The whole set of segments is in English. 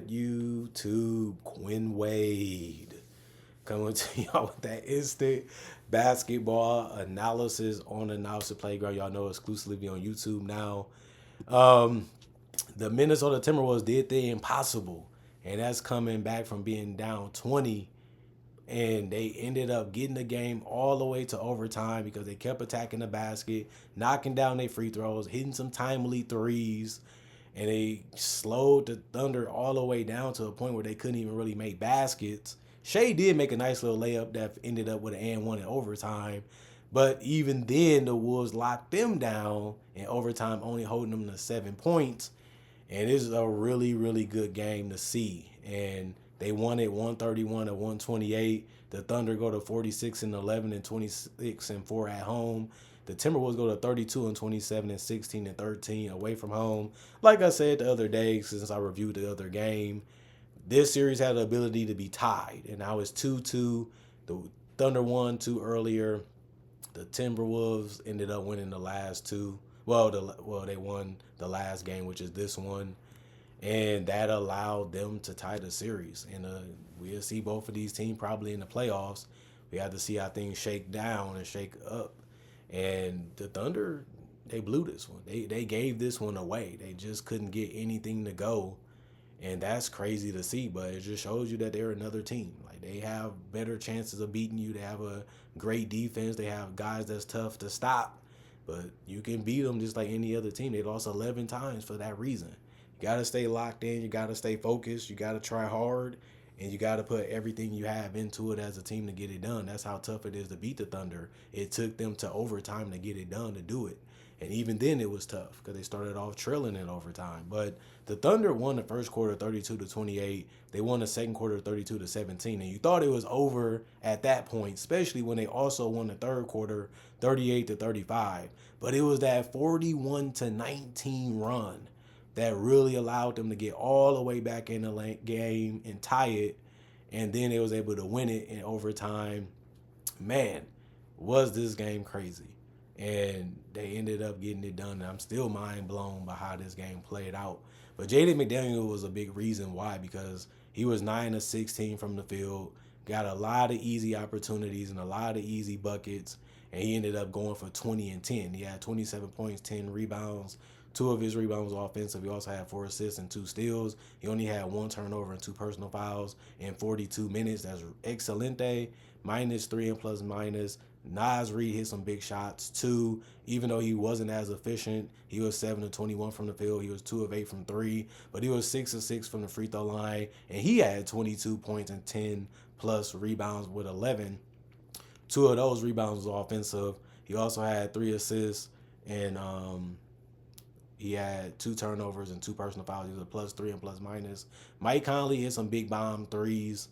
good YouTube? Quinn Wade coming to y'all with that instant basketball analysis on the Analysis Playground. Y'all know exclusively on YouTube now. Um, the Minnesota Timberwolves did the impossible, and that's coming back from being down 20, and they ended up getting the game all the way to overtime because they kept attacking the basket, knocking down their free throws, hitting some timely threes, and they slowed the Thunder all the way down to a point where they couldn't even really make baskets. Shea did make a nice little layup that ended up with an and one in overtime. But even then, the Wolves locked them down in overtime, only holding them to 7 points. And this is a really, really good game to see. And they won it 131 to 128. The Thunder go to 46 and 11 and 26 and 4 at home. The Timberwolves go to 32 and 27 and 16 and 13 away from home. Like I said the other day, since I reviewed the other game, this series had the ability to be tied. And now it's 2-2. The Thunder won two earlier. The Timberwolves ended up winning the last two. They won the last game, which is this one, and that allowed them to tie the series. And we'll see both of these teams probably in the playoffs. We have to see how things shake down and shake up. And the Thunder, they blew this one. They gave this one away. They just couldn't get anything to go. And that's crazy to see, but it just shows you that they're another team. Like, they have better chances of beating you. They have a great defense. They have guys that's tough to stop, but you can beat them just like any other team. They lost 11 times for that reason. You got to stay locked in. You got to stay focused. You got to try hard, and you got to put everything you have into it as a team to get it done. That's how tough it is to beat the Thunder. It took them to overtime to get it done, to do it. And even then, it was tough because they started off trailing in overtime. But the Thunder won the first quarter 32 to 28. They won the second quarter 32 to 17. And you thought it was over at that point, especially when they also won the third quarter 38 to 35. But it was that 41 to 19 run that really allowed them to get all the way back in the game and tie it. And then they was able to win it in overtime. Man, was this game crazy. And they ended up getting it done. And I'm still mind blown by how this game played out. But Jaden McDaniel was a big reason why, because he was 9 of 16 from the field, got a lot of easy opportunities and a lot of easy buckets, and he ended up going for 20 and 10. He had 27 points, 10 rebounds. Two of his rebounds were offensive. He also had 4 assists and 2 steals. He only had 1 turnover and 2 personal fouls in 42 minutes. That's excelente. -3 and plus minus. Nas Reed hit some big shots too. Even though he wasn't as efficient, he was 7 of 21 from the field. He was 2 of 8 from 3, but he was 6 of 6 from the free throw line, and he had 22 points and 10 plus rebounds with 11. 2 of those rebounds was offensive. He also had 3 assists, and he had 2 turnovers and 2 personal fouls. He was a +3 and plus minus. Mike Conley hit some big bomb threes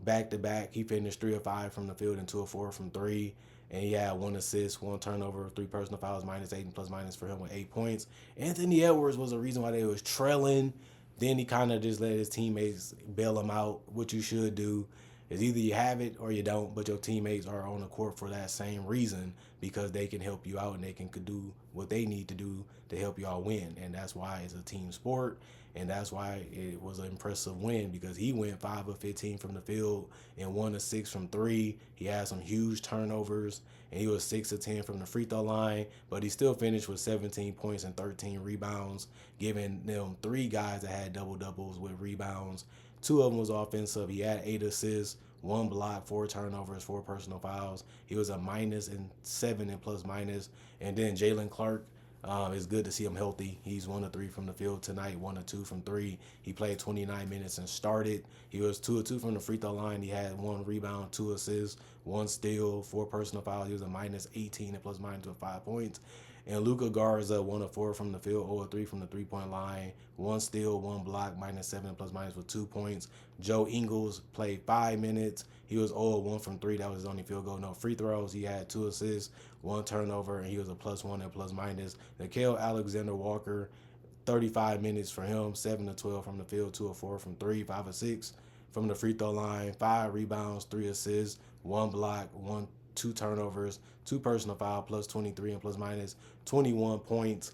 back to back. He finished 3 of 5 from the field and 2 of 4 from 3. And he had 1 assist, 1 turnover, 3 personal fouls, -8 and plus minus for him with 8 points. Anthony Edwards was a reason why they was trailing. Then he kind of just let his teammates bail him out. What you should do is either you have it or you don't, but your teammates are on the court for that same reason, because they can help you out and they can do what they need to do to help y'all win. And that's why it's a team sport. And that's why it was an impressive win, because he went 5 of 15 from the field and 1 of 6 from 3. He had some huge turnovers, and he was 6 of 10 from the free throw line, but he still finished with 17 points and 13 rebounds, giving them 3 guys that had double-doubles with rebounds. 2 of them was offensive. He had 8 assists, 1 block, 4 turnovers, 4 personal fouls. He was a -7 and plus minus. And then Jalen Clark, it's good to see him healthy. He's 1 of 3 from the field tonight, 1 of 2 from 3. He played 29 minutes and started. He was 2 of 2 from the free throw line. He had 1 rebound, 2 assists, 1 steal, 4 personal fouls. He was a -18 and plus minus with 5 points. And Luka Garza, 1 of 4 from the field, 0 of 3 from the three-point line, 1 steal, 1 block, -7 plus minus with 2 points. Joe Ingles played 5 minutes. He was 0 of 1 from 3. That was his only field goal, no free throws. He had 2 assists, 1 turnover, and he was a +1 and plus minus. Nickeil Alexander-Walker, 35 minutes for him, 7 of 12 from the field, 2 of 4 from 3, 5 of 6 from the free throw line, 5 rebounds, 3 assists, 1 block, 2 turnovers, 2 personal foul, +23 and plus minus 21 points.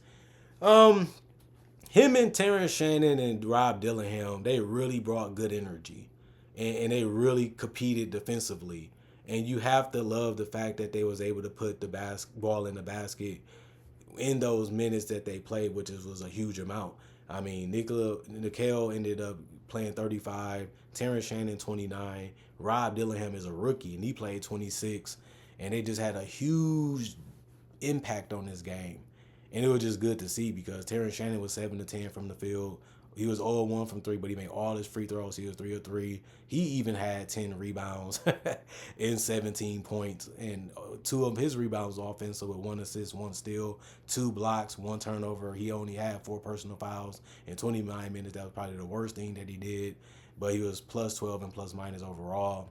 him and Terrence Shannon and Rob Dillingham, they really brought good energy, and they really competed defensively. And you have to love the fact that they was able to put the ball in the basket in those minutes that they played, which was a huge amount. I mean, Nickel ended up playing 35, Terrence Shannon 29, Rob Dillingham is a rookie and he played 26, and they just had a huge impact on this game. And it was just good to see because Terrence Shannon was 7 to 10 from the field. He was 0-1 from 3, but he made all his free throws. He was 3 of 3. He even had 10 rebounds and 17 points. And two of his rebounds were offensive with 1 assist, 1 steal, 2 blocks, 1 turnover. He only had 4 personal fouls in 29 minutes. That was probably the worst thing that he did. But he was plus 12 and plus minus overall.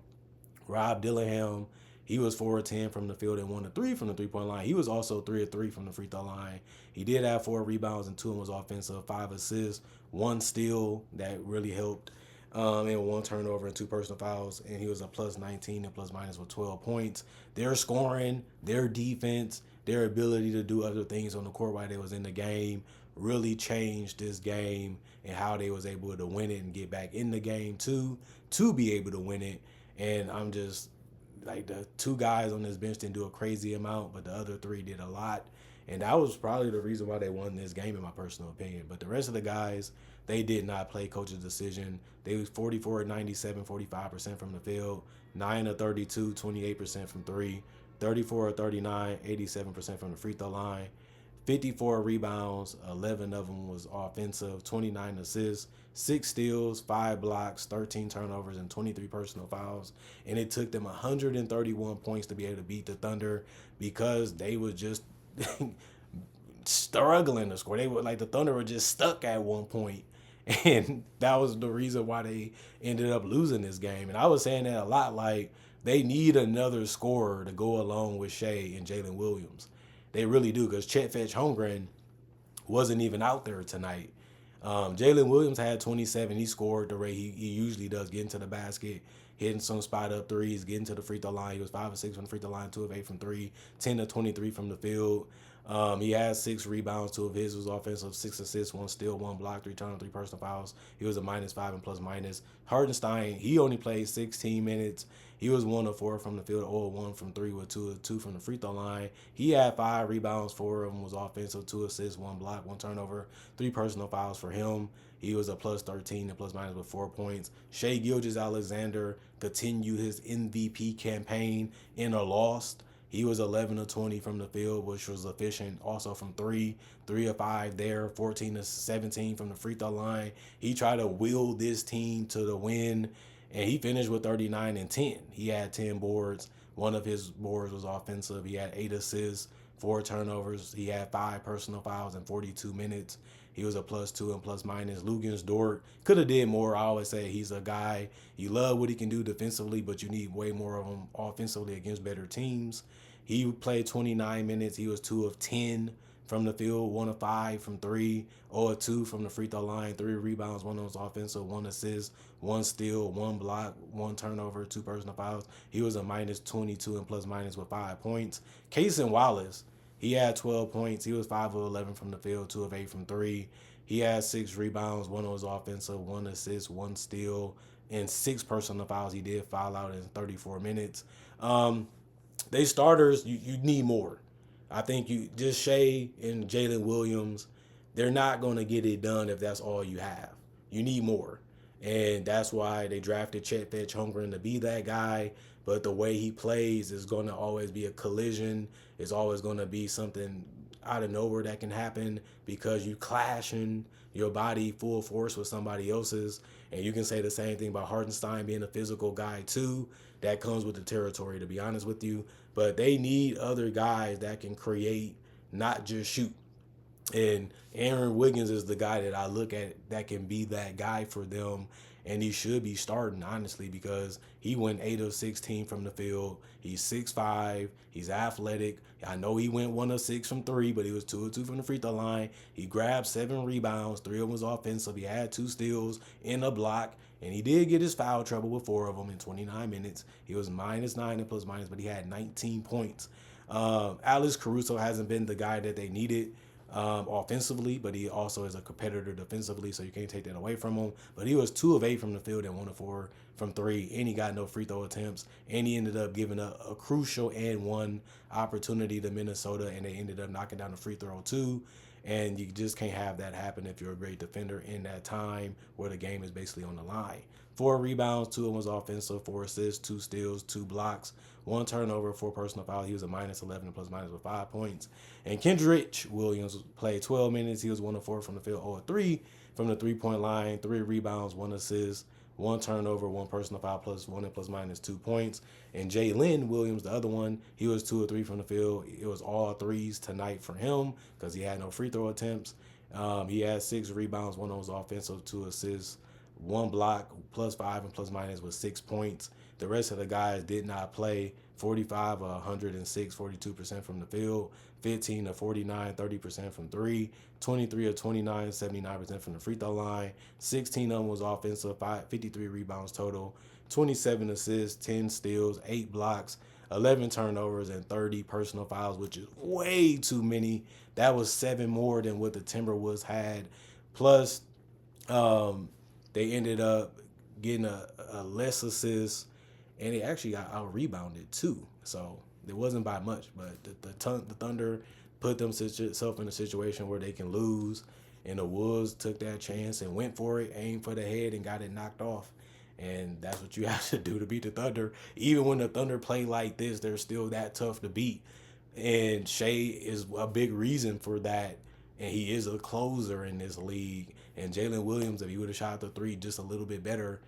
Rob Dillingham, he was 4 of 10 from the field and 1 of 3 from the 3 point line. He was also 3 of 3 from the free throw line. He did have 4 rebounds and 2 of them was offensive, 5 assists, 1 steal that really helped, and 1 turnover and 2 personal fouls. And he was a plus 19 and plus minus with 12 points. Their scoring, their defense, their ability to do other things on the court while they was in the game really changed this game and how they was able to win it and get back in the game too to be able to win it. And I'm just like, the two guys on this bench didn't do a crazy amount, but the other three did a lot. And that was probably the reason why they won this game, in my personal opinion. But the rest of the guys, they did not play coach's decision. They was 44 at 97, 45% from the field, 9 of 32, 28% from three, 34 of 39, 87% from the free throw line. 54 rebounds, 11 of them was offensive, 29 assists, 6 steals, 5 blocks, 13 turnovers, and 23 personal fouls. And it took them 131 points to be able to beat the Thunder because they were just struggling to score. They were like, the Thunder were just stuck at one point. And that was the reason why they ended up losing this game. And I was saying that a lot, like, they need another scorer to go along with Shea and Jalen Williams. They really do, because Chet Fetch Holmgren wasn't even out there tonight. Jalen Williams had 27. He scored the way he usually does, getting to the basket, hitting some spot up threes, getting to the free throw line. He was 5 of 6 from the free throw line, 2 of 8 from 3, 10 of 23 from the field. He had 6 rebounds, 2 of his was offensive, 6 assists, 1 steal, 1 block, 3 turnovers, 3 personal fouls. He was a -5 and plus minus. Hardenstein, he only played 16 minutes. He was 1 of 4 from the field, 0 of 1 from 3 with 2 of 2 from the free throw line. He had 5 rebounds, 4 of them was offensive, 2 assists, 1 block, 1 turnover, 3 personal fouls for him. He was a plus 13 and plus minus with 4 points. Shea Gilgeous-Alexander continued his MVP campaign in a loss. He was 11 of 20 from the field, which was efficient. Also from 3 of 5 there, 14 of 17 from the free throw line. He tried to will this team to the win, and he finished with 39 and 10. He had 10 boards. One of his boards was offensive. He had 8 assists, 4 turnovers. He had 5 personal fouls in 42 minutes. He was a plus 2 and plus minus. Lugens Dort could have did more. I always say he's a guy, you love what he can do defensively, but you need way more of him offensively against better teams. He played 29 minutes. He was 2 of 10 from the field, 1 of 5 from 3, 0 of 2 from the free throw line, 3 rebounds, 1 of those offensive, 1 assist, 1 steal, 1 block, 1 turnover, 2 personal fouls. He was a -22 and plus minus with 5 points. Cason Wallace, he had 12 points. He was 5 of 11 from the field, 2 of 8 from 3. He had 6 rebounds, 1 of those offensive, 1 assist, 1 steal, and 6 personal fouls. He did foul out in 34 minutes. They starters, you need more. I think you just Shea and Jalen Williams, they're not going to get it done if that's all you have. You need more. And that's why they drafted Chet Fetch Holmgren to be that guy. But the way he plays is going to always be a collision. It's always going to be something out of nowhere that can happen because you clashing your body full force with somebody else's. And you can say the same thing about Hardenstein being a physical guy too. That comes with the territory, to be honest with you. But they need other guys that can create, not just shoot. And Aaron Wiggins is the guy that I look at that can be that guy for them. And he should be starting, honestly, because he went 8 of 16 from the field. He's 6'5". He's athletic. I know he went 1 of 6 from 3, but he was 2 of 2 from the free throw line. He grabbed 7 rebounds. 3 of them was offensive. He had 2 steals in a block. And he did get his foul trouble with 4 of them in 29 minutes. He was -9 and plus minus, but he had 19 points. Alex Caruso hasn't been the guy that they needed. offensively, but he also is a competitor defensively, so you can't take that away from him. But he was 2 of 8 from the field and 1 of 4 from 3, and he got no free throw attempts, and he ended up giving a crucial and one opportunity to Minnesota, and they ended up knocking down the free throw too. And you just can't have that happen if you're a great defender in that time where the game is basically on the line. 4 rebounds, 2 of them was offensive, 4 assists, 2 steals, 2 blocks, 1 turnover, 4 personal fouls. He was a minus 11 plus minus with 5 points. And Kendrick Williams played 12 minutes. He was 1 of 4 from the field, 0 of 3 from the 3-point line, 3 rebounds, 1 assist, 1 turnover, 1 personal foul plus 1 and plus minus 2 points. And Jalen Williams, the other one, he was 2 of 3 from the field. It was all threes tonight for him because he had no free throw attempts. He had 6 rebounds, 1 was offensive, 2 assists, 1 block, plus 5 and plus minus with 6 points. The rest of the guys did not play. 45 of 106, 42% from the field, 15 of 49, 30% from 3, 23 of 29, 79% from the free throw line, 16 of them was offensive, 53 rebounds total, 27 assists, 10 steals, 8 blocks, 11 turnovers, and 30 personal fouls, which is way too many. That was 7 more than what the Timberwolves had. Plus, they ended up getting a less assist, and they actually got out rebounded too. So it wasn't by much, but the Thunder put themselves in a situation where they can lose, and the Wolves took that chance and went for it, aimed for the head, and got it knocked off. And that's what you have to do to beat the Thunder. Even when the Thunder play like this, they're still that tough to beat. And Shea is a big reason for that. And he is a closer in this league. And Jalen Williams, if he would have shot the 3 just a little bit better,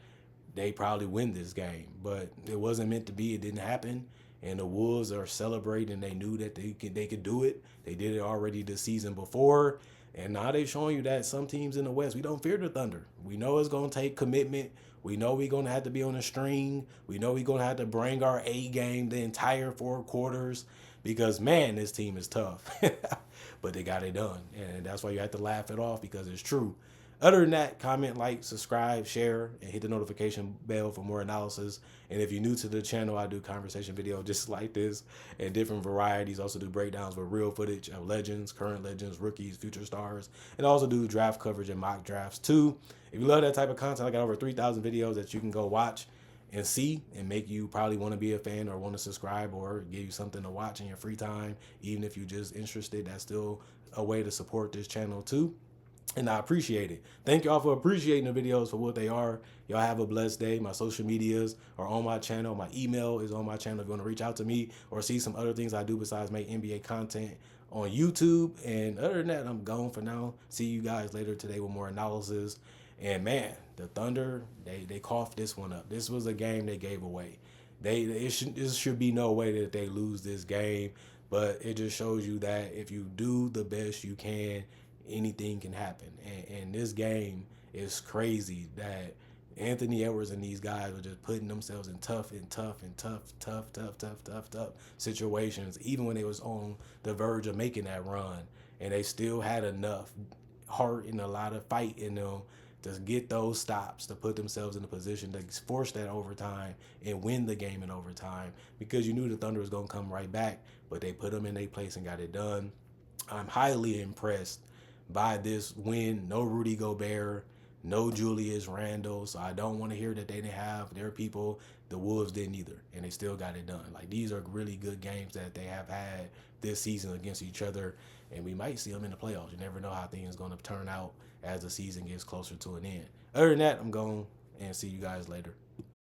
they probably win this game. But it wasn't meant to be. It didn't happen. And the Wolves are celebrating. They knew that they could do it. They did it already the season before. And now they're showing you that some teams in the West, we don't fear the Thunder. We know it's going to take commitment. We know we're going to have to be on a string. We know we're going to have to bring our A game the entire 4 quarters because, man, this team is tough. But they got it done. And that's why you have to laugh it off because it's true. Other than that, comment, like, subscribe, share, and hit the notification bell for more analysis. And if you're new to the channel, I do conversation videos just like this and different varieties. Also do breakdowns with real footage of legends, current legends, rookies, future stars, and also do draft coverage and mock drafts too. If you love that type of content, I got over 3,000 videos that you can go watch and see and make you probably want to be a fan or want to subscribe or give you something to watch in your free time. Even if you're just interested, that's still a way to support this channel too. And I appreciate it. Thank y'all for appreciating the videos for what they are. Y'all have a blessed day. My social medias are on my channel. My email is on my channel if you want to reach out to me or see some other things I do besides make NBA content on YouTube. And other than that, I'm gone for now. See you guys later today with more analysis. And man, the Thunder, they coughed this one up. This was a game they gave away. This should be no way that they lose this game. But it just shows you that if you do the best you can, anything can happen. And this game is crazy that Anthony Edwards and these guys were just putting themselves in tough situations, even when they was on the verge of making that run. And they still had enough heart and a lot of fight in them to get those stops, to put themselves in a position to force that overtime and win the game in overtime, because you knew the Thunder was going to come right back, but they put them in their place and got it done. I'm highly impressed by this win. No Rudy Gobert, no Julius Randle, so I don't want to hear that they didn't have their people. The Wolves didn't either, and they still got it done. Like, these are really good games that they have had this season against each other, and we might see them in the playoffs. You never know how things are going to turn out as the season gets closer to an end. Other than that, I'm going, and see you guys later.